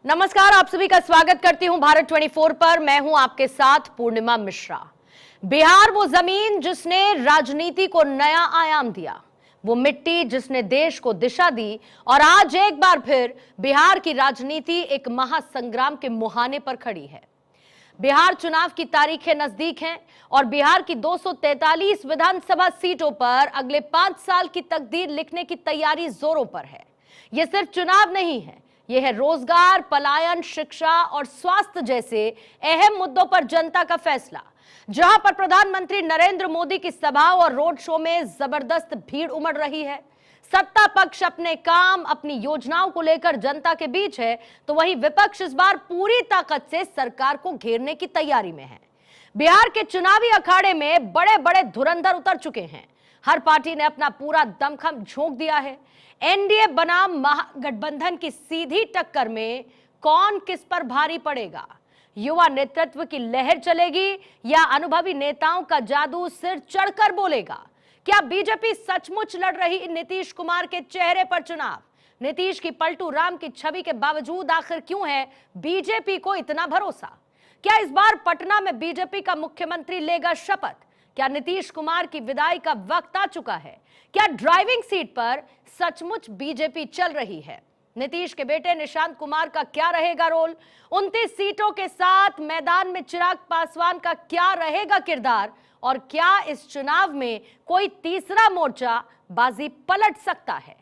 नमस्कार, आप सभी का स्वागत करती हूं भारत 24 पर। मैं हूं आपके साथ पूर्णिमा मिश्रा। बिहार वो जमीन जिसने राजनीति को नया आयाम दिया, वो मिट्टी जिसने देश को दिशा दी और आज एक बार फिर बिहार की राजनीति एक महासंग्राम के मुहाने पर खड़ी है। बिहार चुनाव की तारीखें नजदीक हैं और बिहार की 243 विधानसभा सीटों पर अगले 5 साल की तकदीर लिखने की तैयारी जोरों पर है। यह सिर्फ चुनाव नहीं है, यह है रोजगार, पलायन, शिक्षा और स्वास्थ्य जैसे अहम मुद्दों पर जनता का फैसला। जहां पर प्रधानमंत्री नरेंद्र मोदी की सभाओं और रोड शो में जबरदस्त भीड़ उमड़ रही है, सत्ता पक्ष अपने काम, अपनी योजनाओं को लेकर जनता के बीच है, तो वहीं विपक्ष इस बार पूरी ताकत से सरकार को घेरने की तैयारी में है। बिहार के चुनावी अखाड़े में बड़े बड़े धुरंधर उतर चुके हैं। हर पार्टी ने अपना पूरा दमखम झोंक दिया है। एनडीए बनाम महागठबंधन की सीधी टक्कर में कौन किस पर भारी पड़ेगा? युवा नेतृत्व की लहर चलेगी या अनुभवी नेताओं का जादू सिर चढ़कर बोलेगा? क्या बीजेपी सचमुच लड़ रही नीतीश कुमार के चेहरे पर चुनाव? नीतीश की पलटू राम की छवि के बावजूद आखिर क्यों है बीजेपी को इतना भरोसा? क्या इस बार पटना में बीजेपी का मुख्यमंत्री लेगा शपथ? क्या नीतीश कुमार की विदाई का वक्त आ चुका है? क्या ड्राइविंग सीट पर सचमुच बीजेपी चल रही है? नीतीश के बेटे निशांत कुमार का क्या रहेगा रोल? 29 सीटों के साथ मैदान में चिराग पासवान का क्या रहेगा किरदार? और क्या इस चुनाव में कोई तीसरा मोर्चा बाजी पलट सकता है?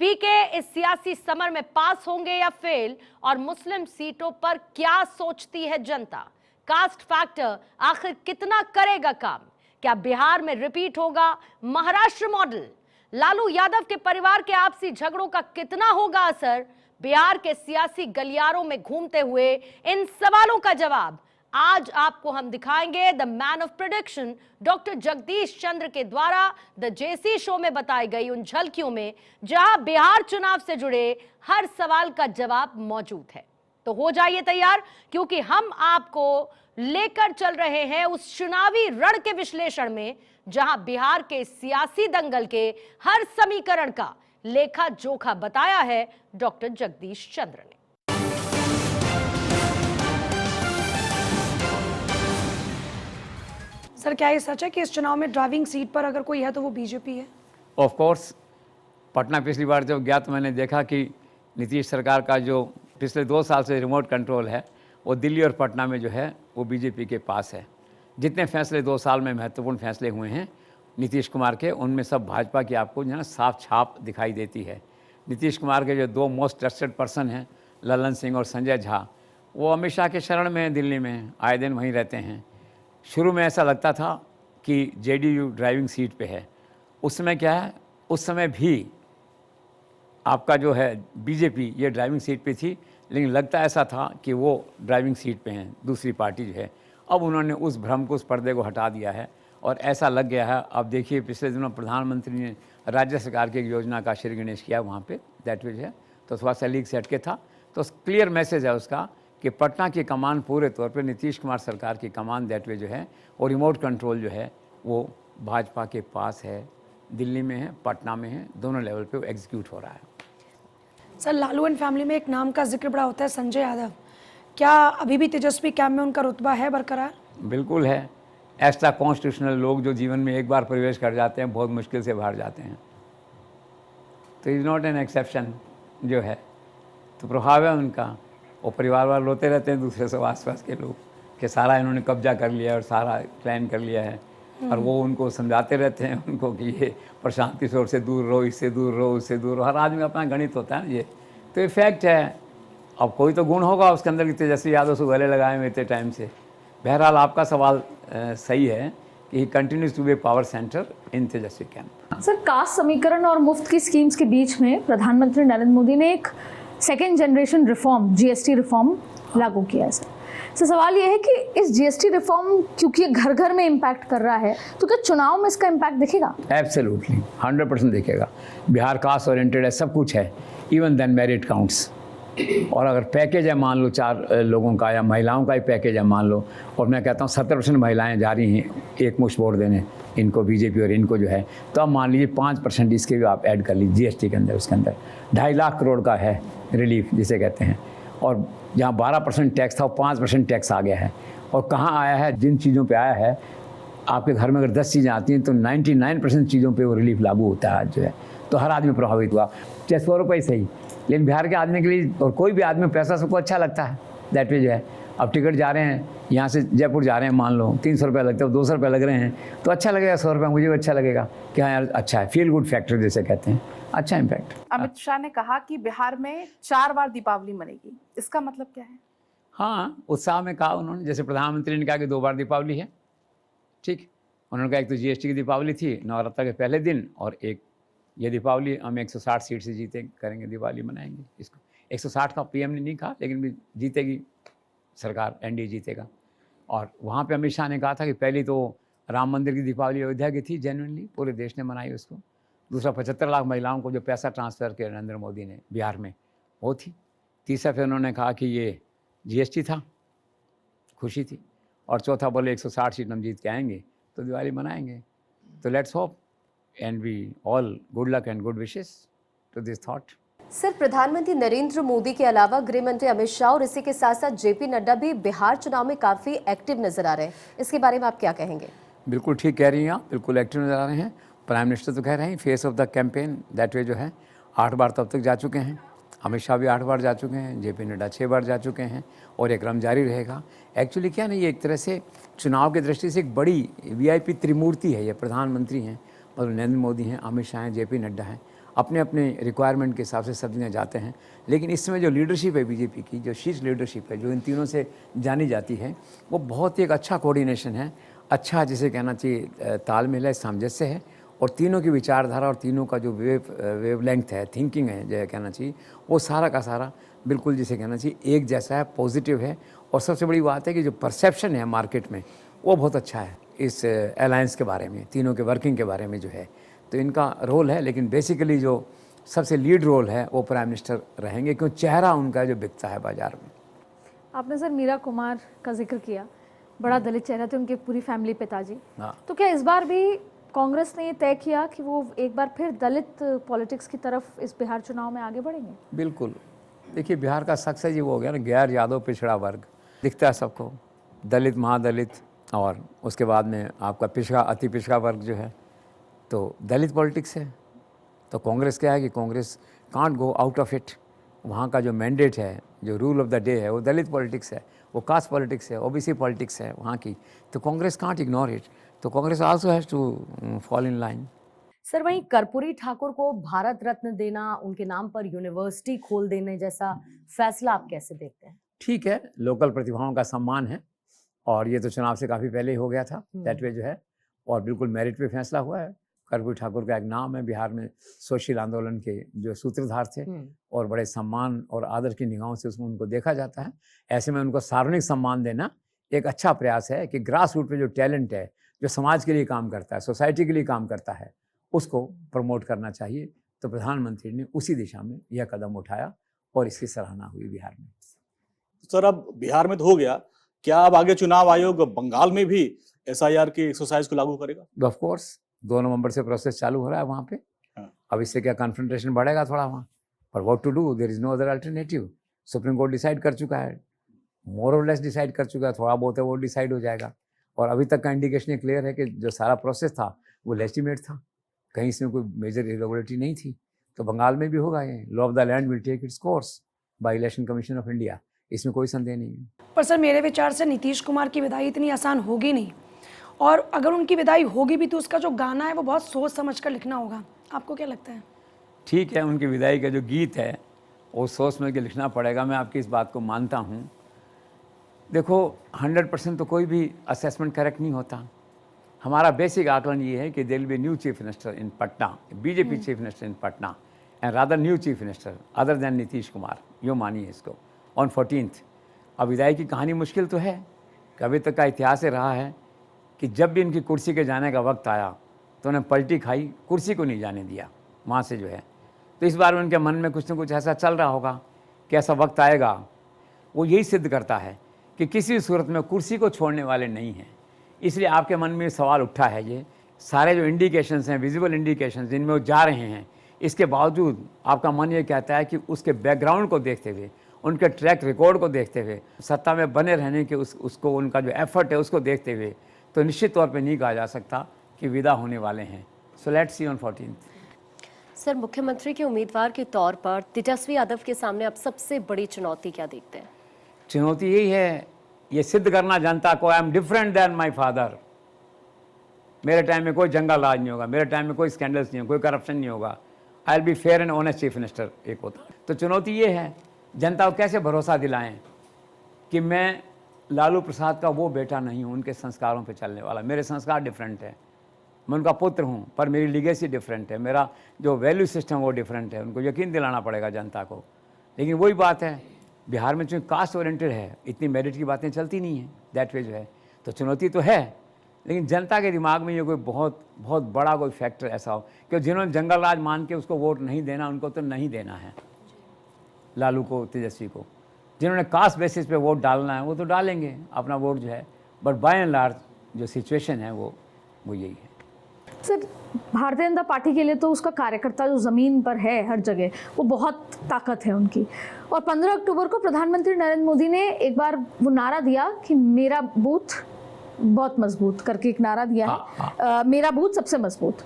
पीके इस सियासी समर में पास होंगे या फेल? और मुस्लिम सीटों पर क्या सोचती है जनता? कास्ट फैक्टर आखिर कितना करेगा काम? क्या बिहार में रिपीट होगा महाराष्ट्र मॉडल? लालू यादव के परिवार के आपसी झगड़ों का कितना होगा असर? बिहार के सियासी गलियारों में घूमते हुए इन सवालों का जवाब आज आपको हम दिखाएंगे the man of prediction doctor Jagdish Chandra के द्वारा द जेसी शो में बताई गई उन झलकियों में, जहां बिहार चुनाव से जुड़े हर सवाल का जवाब मौजूद है। तो हो जाइए तैयार, क्योंकि हम आपको लेकर चल रहे हैं उस चुनावी रण के विश्लेषण में, जहां बिहार के सियासी दंगल के हर समीकरण का लेखा जोखा बताया है डॉक्टर जगदीश चंद्र ने। सर, क्या ये सच है कि इस चुनाव में ड्राइविंग सीट पर अगर कोई है तो वो बीजेपी है? ऑफ कोर्स, पटना पिछली बार जब गया तो मैंने देखा कि नीतीश सरकार का जो पिछले 2 साल से रिमोट कंट्रोल है वो दिल्ली और पटना में जो है वो बीजेपी के पास है। जितने फैसले 2 साल में महत्वपूर्ण फैसले हुए हैं नीतीश कुमार के, उनमें सब भाजपा की आपको जो है ना साफ छाप दिखाई देती है। नीतीश कुमार के जो 2 मोस्ट ट्रस्टेड पर्सन हैं, ललन सिंह और संजय झा, वो अमित शाह के शरण में हैं, दिल्ली में आए दिन वहीं रहते हैं। शुरू में ऐसा लगता था कि जेडीयू ड्राइविंग सीट पे है। उस समय क्या है, उस समय भी आपका जो है बीजेपी ये ड्राइविंग सीट पे थी, लेकिन लगता ऐसा था कि वो ड्राइविंग सीट पे हैं, दूसरी पार्टी जो है। अब उन्होंने उस भ्रम को, उस पर्दे को हटा दिया है और ऐसा लग गया है। अब देखिए, पिछले दिनों प्रधानमंत्री ने राज्य सरकार की एक योजना का श्री गणेश किया वहाँ पे, दैट वे है, तो थोड़ा सा लीक से हटके था। तो क्लियर मैसेज है उसका कि पटना की कमान पूरे तौर पे नीतीश कुमार सरकार की कमान दैट वे जो है, और रिमोट कंट्रोल जो है वो भाजपा के पास है। दिल्ली में है, पटना में है, दोनों लेवल पे वो एग्जीक्यूट हो रहा है। सर, लालू एंड फैमिली में एक नाम का जिक्र बड़ा होता है, संजय यादव। क्या अभी भी तेजस्वी कैंप में उनका रुतबा है बरकरार? बिल्कुल है। एक्स्ट्रा कॉन्स्टिट्यूशनल लोग जो जीवन में एक बार प्रवेश कर जाते हैं बहुत मुश्किल से बाहर जाते हैं, तो इज़ नॉट एन एक्सेप्शन जो है, तो प्रभाव है उनका। वो परिवार वाले रोते रहते हैं दूसरे सब आसपास के लोग कि सारा इन्होंने कब्जा कर लिया और सारा प्लान कर लिया है, और वो उनको समझाते रहते हैं उनको कि ये प्रशांत किशोर से दूर रहो, इससे दूर रहो, उससे दूर रहो। हर आदमी का अपना गणित होता है ना, ये तो ये फैक्ट है। अब कोई तो गुण होगा उसके अंदर कि तेजस्वी यादव से गले लगाए हुए इतने टाइम से। बहरहाल आपका सवाल सही है कि ही continues to be power centre in Tejashwi camp. Sir, caste समीकरण और मुफ्त की स्कीम्स के बीच में प्रधानमंत्री नरेंद्र मोदी ने एक second generation reform, GST reform लागू किया है। सर, सवाल ये है कि इस जीएसटी रिफॉर्म क्योंकि घर घर में इम्पैक्ट कर रहा है, तो क्या चुनाव में इसका इम्पैक्ट दिखेगा? एब्सोल्युटली 100% दिखेगा। बिहार कास्ट ओरिएंटेड है, सब कुछ है, इवन देन मेरिट काउंट्स। और अगर पैकेज है मान लो 4 लोगों का या महिलाओं का ही पैकेज है मान लो, और मैं कहता हूँ 70% महिलाएं जा रही हैं एक मुश्त वोट देने इनको, बीजेपी और इनको जो है, तो अब मान लीजिए 5% इसके भी आप ऐड कर लीजिए जीएसटी के अंदर। उसके अंदर 2.5 लाख करोड़ का है रिलीफ जिसे कहते हैं, और जहाँ 12% टैक्स था वो 5% टैक्स आ गया है। और कहाँ आया है, जिन चीज़ों पे आया है, आपके घर में अगर 10 चीज़ें आती हैं तो 99% चीज़ों पे वो रिलीफ लागू होता है आज जो है। तो हर आदमी प्रभावित हुआ, चाहे 100 रुपये सही, लेकिन बिहार के आदमी के लिए और कोई भी आदमी पैसा सबको अच्छा लगता है, दैट वे जो है। अब टिकट जा रहे हैं, यहाँ से जयपुर जा रहे हैं, मान लो 300 रुपये लगता है, 200 रुपये लग रहे हैं, तो अच्छा लगेगा 100 रुपये, मुझे भी अच्छा लगेगा कि हाँ यार अच्छा है, फील गुड फैक्टर जैसे कहते हैं, अच्छा इम्पैक्ट। अमित शाह ने कहा कि बिहार में 4 बार दीपावली मनेगी, इसका मतलब क्या है? हाँ, उत्साह में कहा उन्होंने, जैसे प्रधानमंत्री ने कहा कि 2 बार दीपावली है, ठीक। उन्होंने कहा एक तो जीएसटी की दीपावली थी नवरात्र के पहले दिन, और एक ये दीपावली हम 160 सीट से जीते करेंगे, दिवाली मनाएंगे इसको। 160 का पीएम ने नहीं कहा, लेकिन भी जीतेगी सरकार, एनडीए जीतेगा। और वहाँ पे अमित शाह ने कहा था कि पहली तो राम मंदिर की दीपावली अयोध्या की थी, जेन्युइनली पूरे देश ने मनाई उसको। दूसरा 75 लाख महिलाओं को जो पैसा ट्रांसफ़र किया नरेंद्र मोदी ने बिहार में, वो थी। तीसरा फिर उन्होंने कहा कि ये जीएसटी था, खुशी थी। और चौथा बोले 160 सीट हम जीत के आएंगे तो दिवाली मनाएंगे। तो let's hope and we all good luck and good wishes to this thought. Sir, प्रधानमंत्री नरेंद्र मोदी के अलावा गृह मंत्री अमित शाह और इसी के साथ साथ जेपी नड्डा भी बिहार चुनाव में काफ़ी एक्टिव नजर आ रहे हैं, इसके बारे में आप क्या कहेंगे? बिल्कुल ठीक कह रही हैं आप, बिल्कुल एक्टिव नजर आ रहे हैं। प्राइम मिनिस्टर तो कह रहे हैं face of the campaign, that way जो है 8 बार तब तक जा चुके हैं। अमित शाह भी 8 बार जा चुके हैं, जेपी नड्डा 6 बार जा चुके हैं, और ये क्रम जारी रहेगा। एक्चुअली क्या नहीं, ये एक तरह से चुनाव की दृष्टि से एक बड़ी वीआईपी त्रिमूर्ति है। ये प्रधानमंत्री हैं, मतलब नरेंद्र मोदी हैं, अमित शाह हैं, जेपी नड्डा हैं। अपने अपने रिक्वायरमेंट के हिसाब से सब जगह जाते हैं। लेकिन इस समय जो लीडरशिप है बीजेपी की, जो शीर्ष लीडरशिप है, जो इन तीनों से जानी जाती है, वो बहुत ही एक अच्छा कोऑर्डिनेशन है, अच्छा जिसे कहना चाहिए तालमेल है, सामंजस्य है। और तीनों की विचारधारा और तीनों का जो वेवलेंथ है, थिंकिंग है, जो कहना चाहिए, वो सारा का सारा बिल्कुल जिसे कहना चाहिए एक जैसा है, पॉजिटिव है। और सबसे बड़ी बात है कि जो परसेप्शन है मार्केट में, वो बहुत अच्छा है इस अलायंस के बारे में, तीनों के वर्किंग के बारे में जो है। तो इनका रोल है, लेकिन बेसिकली जो सबसे लीड रोल है वो प्राइम मिनिस्टर रहेंगे, क्यों चेहरा उनका जो बिकता है बाजार में। आपने सर मीरा कुमार का जिक्र किया, बड़ा दलित चेहरा थे, उनके पूरी फैमिली पिताजी। हाँ। तो क्या इस बार भी कांग्रेस ने ये तय किया कि वो एक बार फिर दलित पॉलिटिक्स की तरफ इस बिहार चुनाव में आगे बढ़ेंगे? बिल्कुल। देखिए, बिहार का सक्सेस ये वो हो गया ना, गैर यादव पिछड़ा वर्ग दिखता है सबको, दलित, महादलित, और उसके बाद में आपका पिछड़ा, अति पिछड़ा वर्ग जो है, तो दलित पॉलिटिक्स है। तो कांग्रेस क्या है कि Congress can't go out of it. वहाँ का जो मैंडेट है, जो रूल ऑफ द डे है, वो दलित पॉलिटिक्स है, वो कास्ट पॉलिटिक्स है, ओबीसी पॉलिटिक्स है वहाँ की। तो कांग्रेस कांट इग्नोर इट। तो Congress also has to fall in line. Sir, वहीं कर्पूरी ठाकुर को भारत रत्न देना, उनके नाम पर यूनिवर्सिटी खोल देने जैसा फैसला आप कैसे देखते हैं? ठीक है, लोकल प्रतिभाओं का सम्मान है, और ये तो चुनाव से काफ़ी पहले ही हो गया था, दैट वे जो है, और बिल्कुल मेरिट पे फैसला हुआ है। कर्पूरी ठाकुर का एक नाम है बिहार में, सोशल आंदोलन के जो सूत्रधार थे, और बड़े सम्मान और आदर की निगाहों से उसमें उनको देखा जाता है। ऐसे में उनको सार्वजनिक सम्मान देना एक अच्छा प्रयास है कि ग्रास रूट पे जो टैलेंट है, जो समाज के लिए काम करता है, सोसाइटी के लिए काम करता है, उसको प्रमोट करना चाहिए। तो प्रधानमंत्री ने उसी दिशा में यह कदम उठाया, और इसकी सराहना हुई बिहार में। सर, अब बिहार में तो हो गया, क्या अब आगे चुनाव आयोग बंगाल में भी एसआईआर की एक्सरसाइज को लागू करेगा? ऑफ कोर्स 2 नवंबर से प्रोसेस चालू हो रहा है वहाँ पे। अब इससे क्या कन्फ्रंटेशन बढ़ेगा थोड़ा वहाँ, पर what to do, there is no other alternative. Supreme court decide कर चुका है, मोर और लेस डिसाइड कर चुका है, थोड़ा बहुत है वो डिसाइड हो जाएगा। और अभी तक का इंडिकेशन क्लियर है कि जो सारा प्रोसेस था वो लेजिटिमेट था, कहीं इसमें कोई मेजर इरेगुलरिटी नहीं थी। तो बंगाल में भी होगा ये, law of the land will take its course by election commission of India, इसमें कोई संदेह नहीं है। पर सर, मेरे विचार से नीतीश कुमार की विदाई इतनी आसान होगी नहीं, और अगर उनकी विदाई होगी भी तो उसका जो गाना है वो बहुत सोच समझ कर लिखना होगा। आपको क्या लगता है? ठीक है, उनकी विदाई का जो गीत है वो सोच समझ के लिखना पड़ेगा, मैं आपकी इस बात को मानता हूँ। देखो, 100% तो कोई भी असेसमेंट करेक्ट नहीं होता। हमारा बेसिक आकलन ये है कि there will be new chief minister in Patna, BJP chief minister in Patna, and rather new chief minister other than Nitish Kumar, यो मानिए इसको, ऑन 14th। अब विदाई की कहानी मुश्किल तो है, कभी तक का इतिहास रहा है कि जब भी इनकी कुर्सी के जाने का वक्त आया तो उन्हें पलटी खाई, कुर्सी को नहीं जाने दिया वहाँ से जो है। तो इस बार उनके मन में कुछ न कुछ ऐसा चल रहा होगा कि ऐसा वक्त आएगा। वो यही सिद्ध करता है कि किसी सूरत में कुर्सी को छोड़ने वाले नहीं हैं। इसलिए आपके मन में सवाल उठा है, ये सारे जो इंडिकेशंस हैं, विजिबल इंडिकेशंस जिनमें वो जा रहे हैं, इसके बावजूद आपका मन ये कहता है कि उसके बैकग्राउंड को देखते हुए उनके ट्रैक रिकॉर्ड को देखते हुए, सत्ता में बने रहने के उसको उनका जो एफर्ट है उसको देखते हुए तो निश्चित तौर पे नहीं कहा जा सकता कि विदा होने वाले हैं। So let's see on 14th। Sir, मुख्यमंत्री के उम्मीदवार के तौर पर तेजस्वी यादव के सामने अब सबसे बड़ी चुनौती क्या देखते हैं? चुनौती यही है, ये सिद्ध करना जनता को, I am different than my father. मेरे टाइम में कोई जंगल राज नहीं होगा, मेरे टाइम में कोई स्कैंडल्स नहीं होगा, कोई करप्शन नहीं होगा, I will be fair and honest chief minister एक होता। तो चुनौती ये है जनता को कैसे भरोसा दिलाएं कि मैं लालू प्रसाद का वो बेटा नहीं हूँ, उनके संस्कारों पे चलने वाला। मेरे संस्कार डिफरेंट है, मैं उनका पुत्र हूँ, पर मेरी लीगेसी डिफरेंट है, मेरा जो वैल्यू सिस्टम वो डिफरेंट है। उनको यकीन दिलाना पड़ेगा जनता को। लेकिन वही बात है, बिहार में चूँकि कास्ट ओरिएंटेड है, इतनी मेरिट की बातें चलती नहीं हैं दैट वे जो है, तो चुनौती तो है। लेकिन जनता के दिमाग में ये कोई बहुत बहुत बड़ा कोई फैक्टर ऐसा हो कि जिन्होंने जंगल राज मान के उसको वोट नहीं देना, उनको तो नहीं देना है, लालू को, तेजस्वी को। जिन्होंने कास्ट बेसिस पे वोट डालना है वो तो डालेंगे अपना वोट जो है, बट बाय एंड लार्ज जो सिचुएशन है वो यही है। सर, भारतीय जनता पार्टी के लिए तो उसका कार्यकर्ता जो ज़मीन पर है हर जगह, वो बहुत ताकत है उनकी। और 15 अक्टूबर को प्रधानमंत्री नरेंद्र मोदी ने एक बार वो नारा दिया कि मेरा बूथ बहुत मजबूत करके एक नारा दिया है, मेरा बूथ सबसे मजबूत।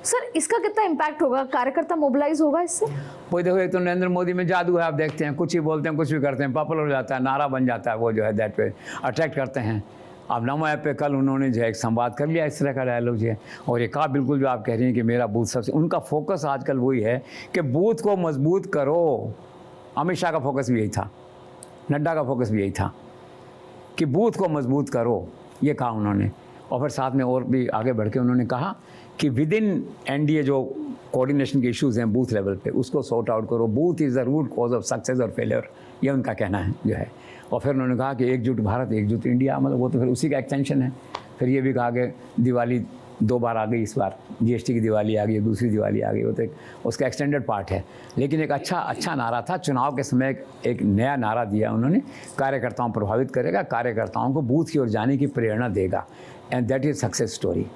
सर, इसका कितना इम्पैक्ट होगा? कार्यकर्ता मोबिलाइज होगा इससे? वो देखो, एक तो नरेंद्र मोदी में जादू है, आप देखते हैं कुछ ही बोलते हैं कुछ भी करते हैं, पॉपुलर हो जाता है, नारा बन जाता है, वो जो है दैट वे अट्रैक्ट करते हैं। अब नमो ऐप पे कल उन्होंने जो है एक संवाद कर लिया इस तरह का डायलॉग जो है, और ये कहा बिल्कुल जो आप कह रही हैं कि मेरा बूथ सबसे, उनका फोकस आजकल वही है कि बूथ को मजबूत करो। अमित शाह का फोकस भी यही था, नड्डा का फोकस भी यही था कि बूथ को मजबूत करो, ये कहा उन्होंने। और फिर साथ में और भी आगे बढ़ के उन्होंने कहा कि विद इन एनडीए जो कोऑर्डिनेशन के इश्यूज़ हैं बूथ लेवल पे, उसको सॉर्ट आउट करो। Booth is the root cause of success और फेलियर, ये उनका कहना है जो है। और फिर उन्होंने कहा कि एकजुट भारत एकजुट इंडिया, मतलब वो तो फिर उसी का एक्सटेंशन है। फिर ये भी कहा कि दिवाली 2 बार आ गई, इस बार जीएसटी की दिवाली आ गई, दूसरी दिवाली आ गई, वो तो एक उसका एक्सटेंडेड पार्ट है। लेकिन एक अच्छा नारा था, चुनाव के समय एक नया नारा दिया उन्होंने, कार्यकर्ताओं प्रभावित करेगा, कार्यकर्ताओं को बूथ की ओर जाने की प्रेरणा देगा, and that is success story.